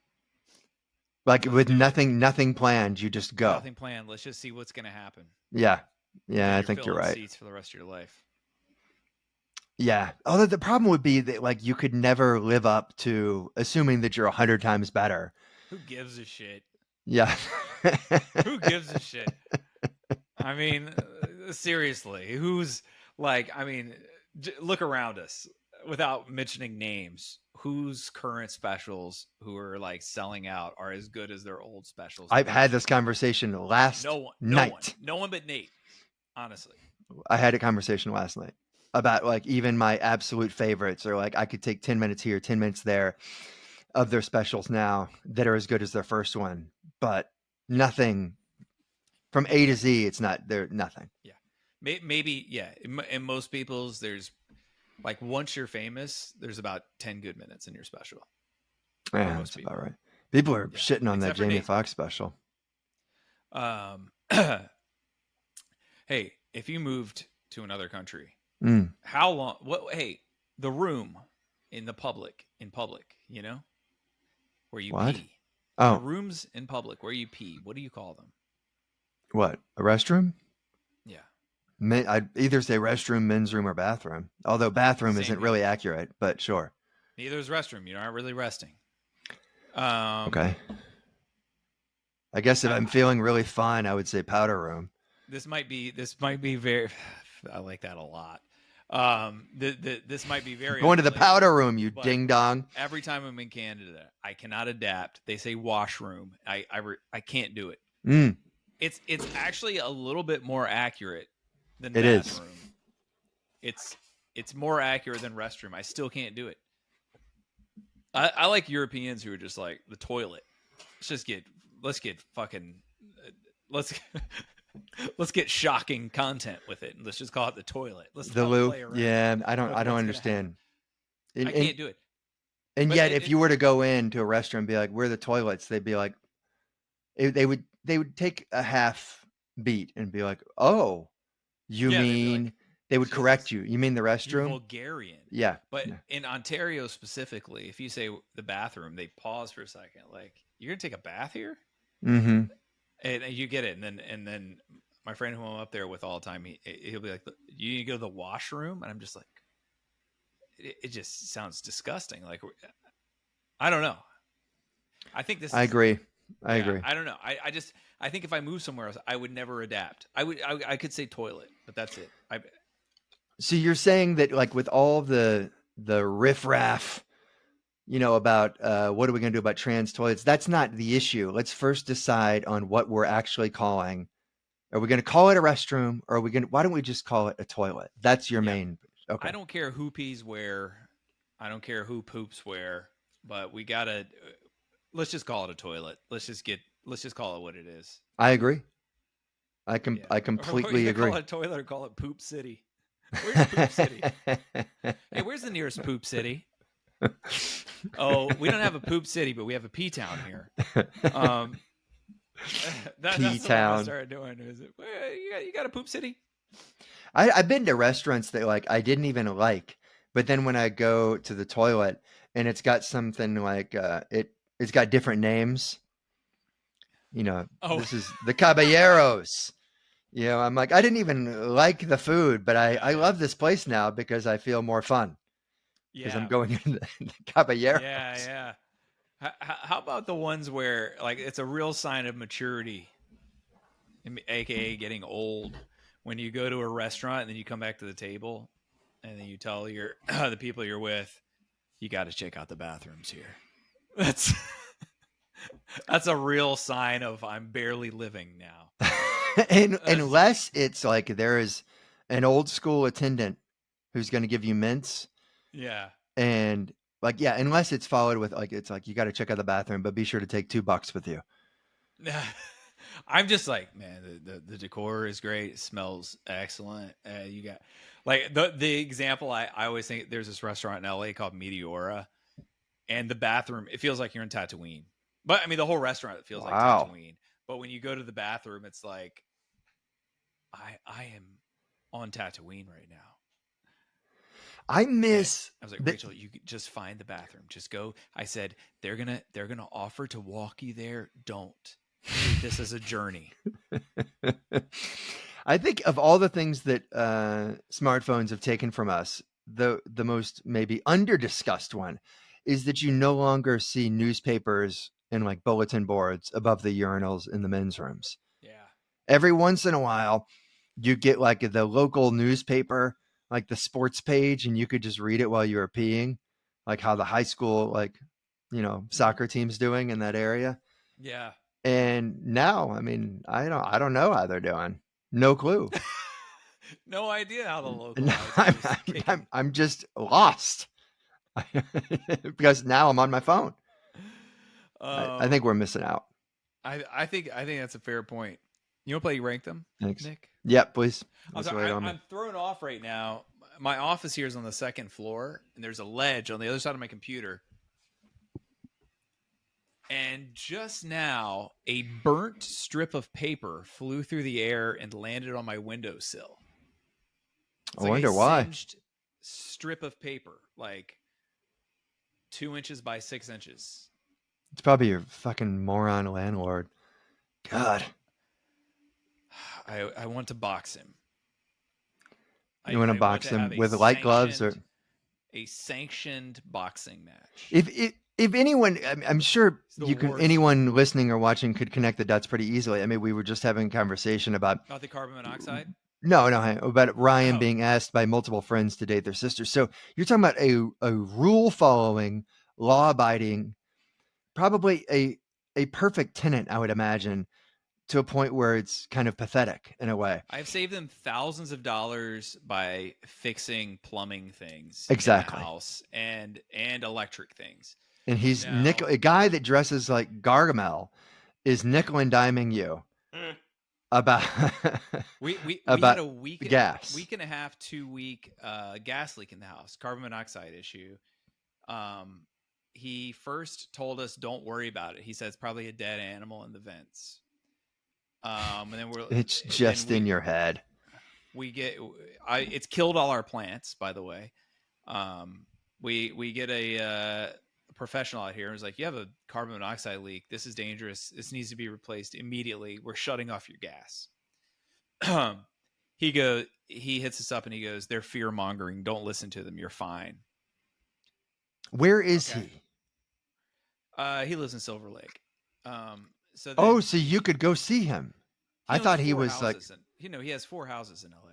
Like with nothing planned, you just go. Nothing planned. Let's just see what's gonna happen. Yeah, And I think you're right. Seats for the rest of your life. Yeah. Although the problem would be that like you could never live up to assuming that you're 100 times better. Who gives a shit? Yeah. Who gives a shit? I mean, seriously, who's like? I mean, look around us without mentioning names. Whose current specials who are like selling out are as good as their old specials? I've had this conversation last night. No one but Nate. Honestly, I had a conversation last night about like even my absolute favorites, or like I could take 10 minutes here, 10 minutes there of their specials now that are as good as their first one, but nothing from A to Z. It's not there. Nothing. Yeah, maybe. Yeah, in most people's, there's like once you're famous, there's about 10 good minutes in your special. Yeah, that's about right. People are shitting on that Jamie Foxx special. Hey, if you moved to another country, how long? What? Hey, The Room in public, you know, where you pee. The rooms in public where you pee. What do you call them? What, a restroom? Yeah. I'd either say restroom, men's room, or bathroom. Although bathroom isn't really accurate, but sure. Neither is restroom. You aren't really resting. Okay. I guess if I'm feeling really fun, I would say powder room. This might be very. I like that a lot. This might be very. Going to the powder room, you ding dong. Every time I'm in Canada, I cannot adapt. They say washroom. I can't do it. It's actually a little bit more accurate than bathroom. It's more accurate than restroom. I still can't do it. I like Europeans who are just like the toilet. Let's get shocking content with it. Let's just call it the toilet. The loo. Yeah, I don't understand. I can't do it. And yet, if you were to go into a restaurant and be like, "Where are the toilets?" They'd be like, they would take a half beat and be like, "Oh, you mean?" They would correct you. You mean the restroom? You're Bulgarian. Yeah. But in Ontario specifically, if you say the bathroom, they pause for a second. Like, you're gonna take a bath here? Mm-hmm. And you get it. And then my friend who I'm up there with all the time, he'll be like, "You need to go to the washroom," and I'm just like, it just sounds disgusting. Like, I don't know. I think this. I agree. I don't know. I think if I move somewhere else, I would never adapt. I could say toilet, but that's it. So you're saying that like with all the riffraff, you know, about what are we going to do about trans toilets? That's not the issue. Let's first decide on what we're actually calling. Are we going to call it a restroom, or why don't we just call it a toilet? That's your main. Okay. I don't care who pees where. I don't care who poops where, but let's just call it a toilet. Let's just call it what it is. I agree. I completely agree. Call it a toilet or call it Poop City. Where's Poop City? Hey, where's the nearest Poop City? Oh, we don't have a Poop City, but we have a P-Town here. That's what I started doing. Is it? You got a Poop City? I've been to restaurants that like I didn't even like, but then when I go to the toilet and it's got something like it's got different names. You know, This is the Caballeros. You know, I'm like, I didn't even like the food, but I love this place now because I feel more fun. Because I'm going into the Caballeros. Yeah. How about the ones where like it's a real sign of maturity, aka getting old, when you go to a restaurant and then you come back to the table and then you tell the people you're with, you got to check out the bathrooms here. That's a real sign of I'm barely living now. And unless it's like there is an old school attendant who's going to give you mints. Yeah. And like, yeah, unless it's followed with like, it's like, you got to check out the bathroom, but be sure to take $2 with you. I'm just like, man, the decor is great. It smells excellent. You got like the example I always think there's this restaurant in LA called Meteora. and the bathroom, it feels like you're in Tatooine. But I mean, the whole restaurant, it feels like Wow. Tatooine. But when you go to the bathroom, it's like, I am on Tatooine right now. I miss. I was like, Rachel, you just find the bathroom. Just go. I said, they're gonna offer to walk you there. Don't. Treat this as a journey. I think of all the things that smartphones have taken from us, the most maybe under discussed one is that you no longer see newspapers and like bulletin boards above the urinals in the men's rooms. Yeah. Every once in a while, you get like the local newspaper, like the sports page, and you could just read it while you were peeing, like how the high school, like, soccer team's doing in that area. Yeah. And now, I mean, I don't know how they're doing. No clue. No idea how the local No, I'm just lost because now I'm on my phone. I think we're missing out. I think that's a fair point. You want to play Rank Them, Thanks. Nick? Yep, please. I'm thrown off right now. My office here is on the second floor, and there's a ledge on the other side of my computer. And just now, a burnt strip of paper flew through the air and landed on my windowsill. I wonder why. Singed strip of paper, like 2 inches by 6 inches. It's probably your fucking moron landlord. God. I want to box him. You want to box him with light gloves or a sanctioned boxing match? If anyone, I'm sure anyone worst. listening or watching could connect the dots pretty easily. I mean, we were just having a conversation about the carbon monoxide. No, about Ryan being asked by multiple friends to date their sister. So you're talking about a rule following, law abiding, probably a perfect tenant, I would imagine, to a point where it's kind of pathetic in a way. I've saved them thousands of dollars by fixing plumbing things exactly in the house and electric things. And he's a guy that dresses like Gargamel is nickel and diming you about we had a week gas. week and a half 2 week gas leak in the house, carbon monoxide issue. He first told us don't worry about it. He said it's probably a dead animal in the vents. And then it's just in your head. It's killed all our plants, by the way. We get a professional out here and was like, you have a carbon monoxide leak. This is dangerous. This needs to be replaced immediately. We're shutting off your gas. He hits us up and he goes, they're fear mongering. Don't listen to them. You're fine. Where is he? He lives in Silver Lake. So you could go see him. I thought he was like, he has 4 houses in LA.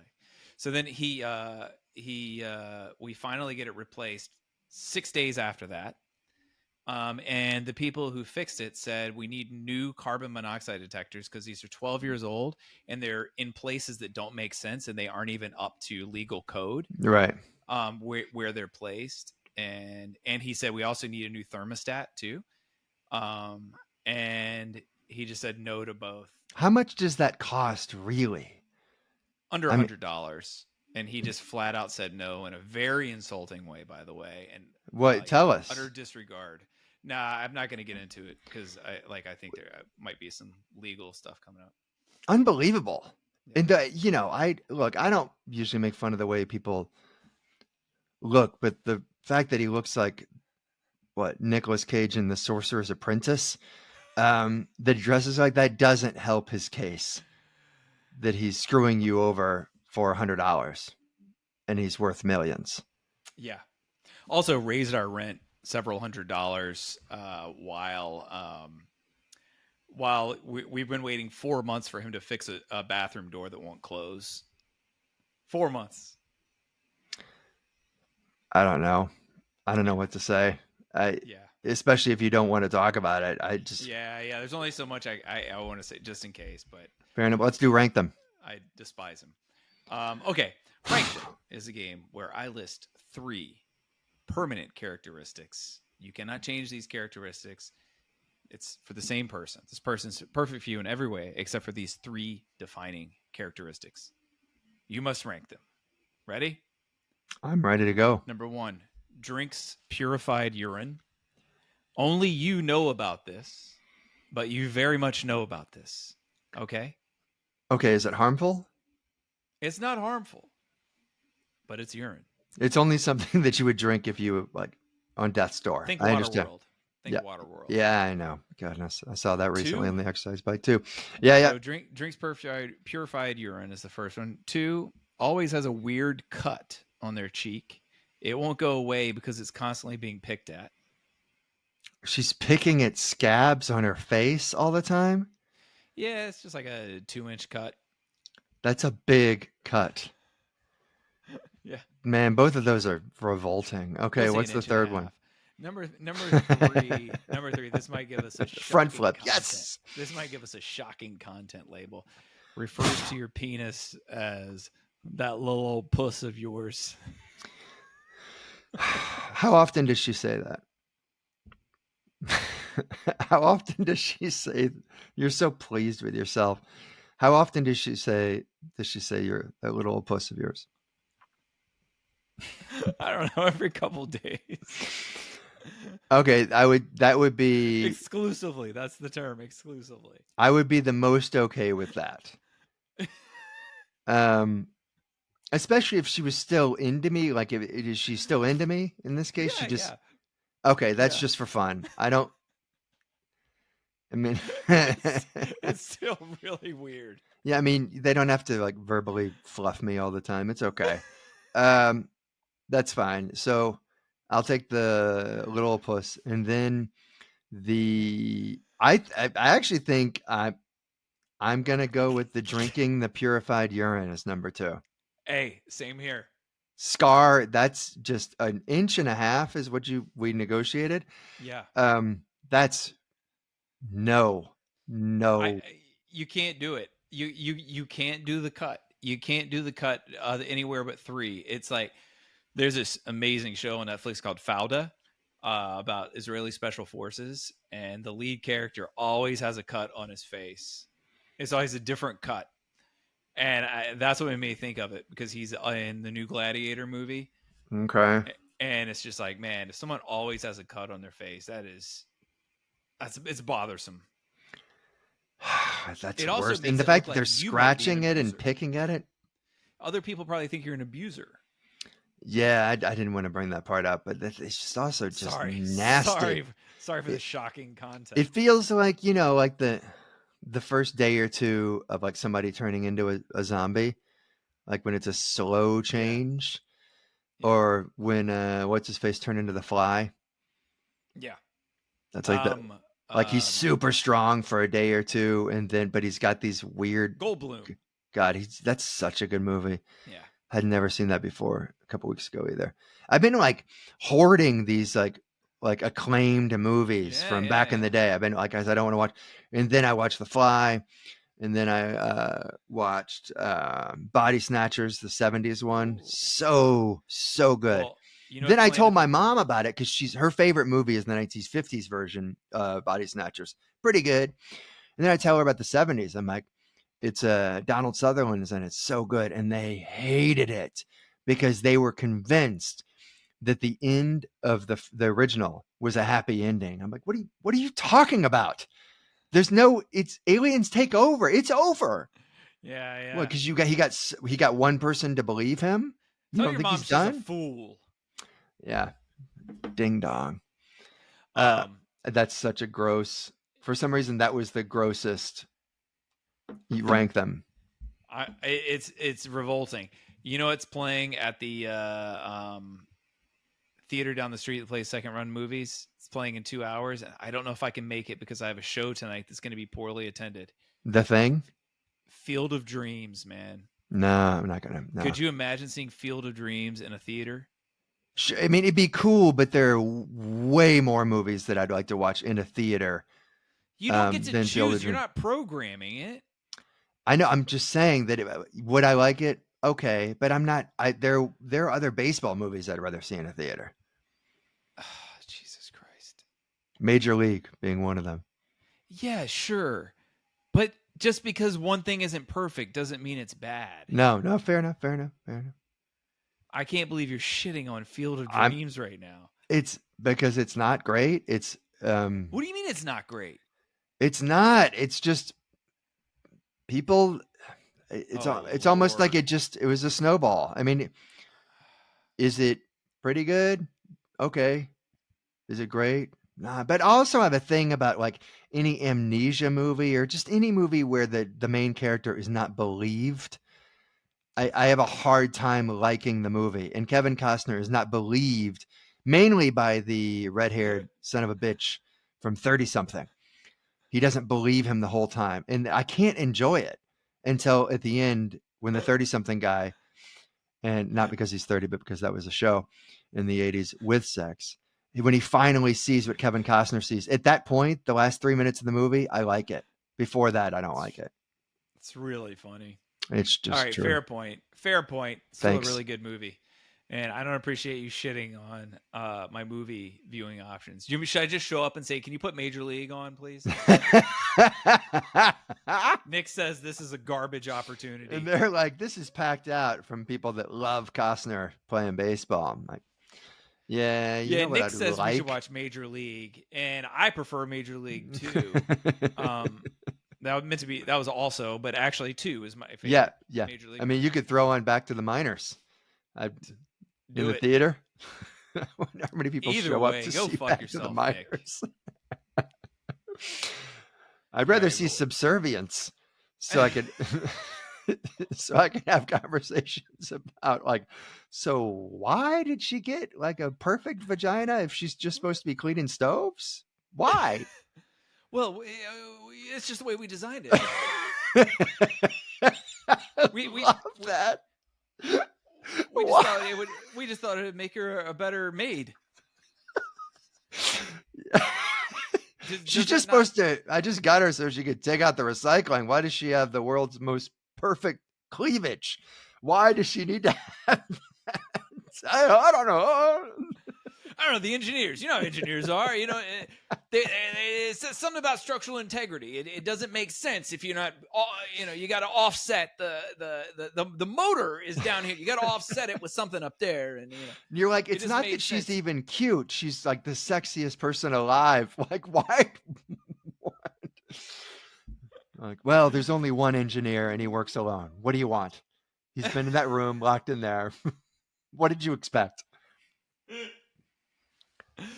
So then we finally get it replaced 6 days after that. And the people who fixed it said we need new carbon monoxide detectors because these are 12 years old and they're in places that don't make sense and they aren't even up to legal code. Right. Where they're placed. And he said we also need a new thermostat too. And he just said no to both. How much does that cost really? Under $100. And he just flat out said no in a very insulting way, by the way. And tell us. Utter disregard. Nah, I'm not going to get into it because I think there might be some legal stuff coming up. Unbelievable. Yeah. And I don't usually make fun of the way people look, but the fact that he looks like Nicolas Cage in The Sorcerer's Apprentice, that he dresses like that doesn't help his case that he's screwing you over for $100 and he's worth millions. Yeah. Also raised our rent several $100s while we've been waiting 4 months for him to fix a bathroom door that won't close. 4 months. I don't know. I don't know what to say. Especially if you don't want to talk about it. There's only so much I want to say just in case, but fair enough. Let's do rank them. I despise him. Okay. Rank them is a game where I list 3 permanent characteristics. You cannot change these characteristics. It's for the same person. This person's perfect for you in every way except for these 3 defining characteristics. You must rank them. Ready? I'm ready to go. Number 1, drinks purified urine. Only you know about this, but you very much know about this. Okay? Okay, is it harmful? It's not harmful, but it's urine. It's only something that you would drink if you like on death's door. Think I understand. Waterworld. Think Yeah. Waterworld. Yeah, I know. Goodness, I saw that recently 2. on the exercise bike too. Yeah. So drinks purified urine is the first one. 2, always has a weird cut on their cheek. It won't go away because it's constantly being picked at. She's picking at scabs on her face all the time. Yeah, it's just like a 2-inch cut. That's a big cut. Yeah. Man, both of those are revolting. Okay, We'll say what's an the inch and a third one? half. Number 3. Number 3. This might give us a Front flip. content. Yes. This might give us a shocking content label. Refers to your penis as that little old puss of yours. How often does she say that? How often does she say you're so pleased with yourself? How often does she say you're that little old puss of yours? I don't know, every couple days. Okay, that would be Exclusively. That's the term, exclusively. I would be the most okay with that. Especially if she was still into me, like is she still into me in this case? Yeah, She just yeah. okay, that's just for fun. I mean it's still really weird. Yeah, I mean, they don't have to like verbally fluff me all the time. It's okay. That's fine. So I'll take the little puss, and then I actually think I'm gonna go with the drinking the purified urine as number 2. Hey, same here. Scar, that's just an inch and a half is what we negotiated. Yeah. That's no. You can't do it. You can't do the cut. You can't do the cut anywhere but 3. It's like there's this amazing show on Netflix called Fauda about Israeli special forces, and the lead character always has a cut on his face. It's always a different cut, and that's what made me think of it because he's in the new Gladiator movie. Okay. And it's just like, man, if someone always has a cut on their face, it's bothersome. That's It also worse. makes And the it fact look that they're like you might be an scratching it and abuser. picking at it. Other people probably think you're an abuser. Yeah, I didn't want to bring that part up, but it's just also just nasty. Sorry for the shocking content. It feels like, like the first day or two of like somebody turning into a zombie, like when it's a slow change, or when what's his face turned into the Fly. Yeah, that's like he's super strong for a day or two, and then but he's got these weird Goldblum. God, that's such a good movie. Yeah. Had never seen that before a couple weeks ago either. I've been like hoarding these like acclaimed movies from back in the day. I've been like, I don't want to watch. And then I watched The Fly, and then I watched Body Snatchers, the 70s one. So good. Well, then I told my mom about it because her favorite movie is the 1950s version, Body Snatchers. Pretty good. And then I tell her about the 70s. I'm like, it's Donald Sutherland's and it's so good, and they hated it because they were convinced that the end of the original was a happy ending. I'm like, what are you talking about? It's aliens take over. It's over. Yeah. What? Because he got one person to believe him. You don't think he's done? She's a fool. Yeah, ding dong. That's such a gross. For some reason, that was the grossest. You rank them. It's revolting. It's playing at the theater down the street that plays second run movies. It's playing in 2 hours. I don't know if I can make it because I have a show tonight that's going to be poorly attended. The Thing? Field of Dreams, man. No, I'm not gonna. No. Could you imagine seeing Field of Dreams in a theater? I mean, it'd be cool, but there are way more movies that I'd like to watch in a theater. You don't get to choose. You're not programming it. I know. I'm just saying that would I like it? Okay, but I'm not. There are other baseball movies I'd rather see in a theater. Oh, Jesus Christ. Major League being one of them. Yeah, sure. But just because one thing isn't perfect doesn't mean it's bad. No, fair enough. I can't believe you're shitting on Field of Dreams right now. It's because it's not great. It's What do you mean it's not great? It's not. It's just people. It's almost like it was a snowball. I mean, is it pretty good? Okay. Is it great? Nah. But I also have a thing about like any amnesia movie or just any movie where the main character is not believed. I have a hard time liking the movie. And Kevin Costner is not believed mainly by the red-haired son of a bitch from 30-something. He doesn't believe him the whole time. And I can't enjoy it until at the end when the 30-something guy, and not because he's 30, but because that was a show in the 80s with sex, when he finally sees what Kevin Costner sees, at that point, the last 3 minutes of the movie, I like it. Before that, I don't like it. It's really funny. It's just all right. true. Fair point. Still Thanks. a really good movie. And I don't appreciate you shitting on my movie viewing options. Should I just show up and say, can you put Major League on, please? Nick says this is a garbage opportunity. And they're like, this is packed out from people that love Costner playing baseball. I'm like, yeah, you know what Nick says like? We should watch Major League, and I prefer Major League 2. That was also, but actually 2 is my favorite. Yeah. Major League. I mean, you could throw on Back to the Minors. In the theater. I wonder how many people show up to see Back to the Minors. I'd rather see Subservience, so I could have conversations about like, so why did she get like a perfect vagina if she's just supposed to be cleaning stoves? Why? Well, it's just the way we designed it. we love that. We just thought it would make her a better maid. She's just supposed to. I just got her so she could take out the recycling. Why does she have the world's most perfect cleavage? Why does she need to have that? I don't know. I don't know. The engineers, you know how engineers are. You know, it's something about structural integrity. It doesn't make sense if you're not. You know, you got to offset the motor is down here. You got to offset it with something up there, and you're like, it's not that she's even cute. She's like the sexiest person alive. Like, why? What? Like, well, there's only one engineer, and he works alone. What do you want? He's been in that room, locked in there. What did you expect?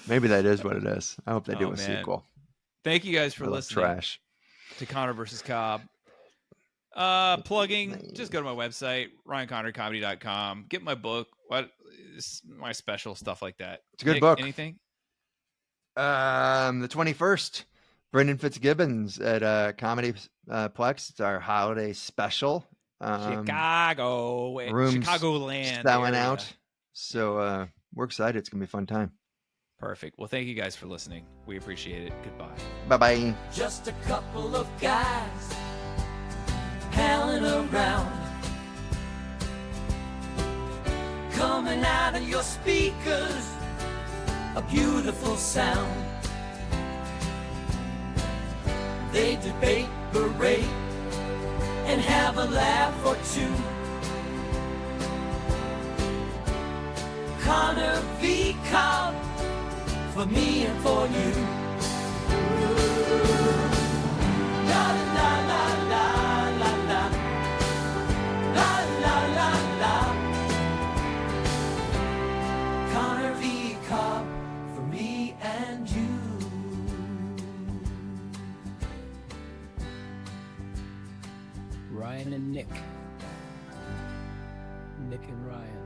Maybe that is what it is. I hope they do a sequel. Thank you guys for listening to Conner versus Cobb. Plugging, just go to my website, ryanconnercomedy.com. Get my book, my special, stuff like that. It's a good book. Anything? The 21st, Brendan Fitzgibbons at Comedy Plex. It's our holiday special. Chicagoland selling out. So we're excited. It's gonna be a fun time. Perfect. Well, thank you guys for listening. We appreciate it. Goodbye. Bye-bye. Just a couple of guys palling around, coming out of your speakers, a beautiful sound. They debate, berate, and have a laugh or two. Conner v. Cobb, for me and for you. La la la la la la, la la la la. Conner v. Cobb, for me and you. Ryan and Nick. Nick and Ryan.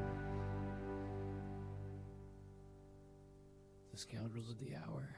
The Scoundrels of the Hour.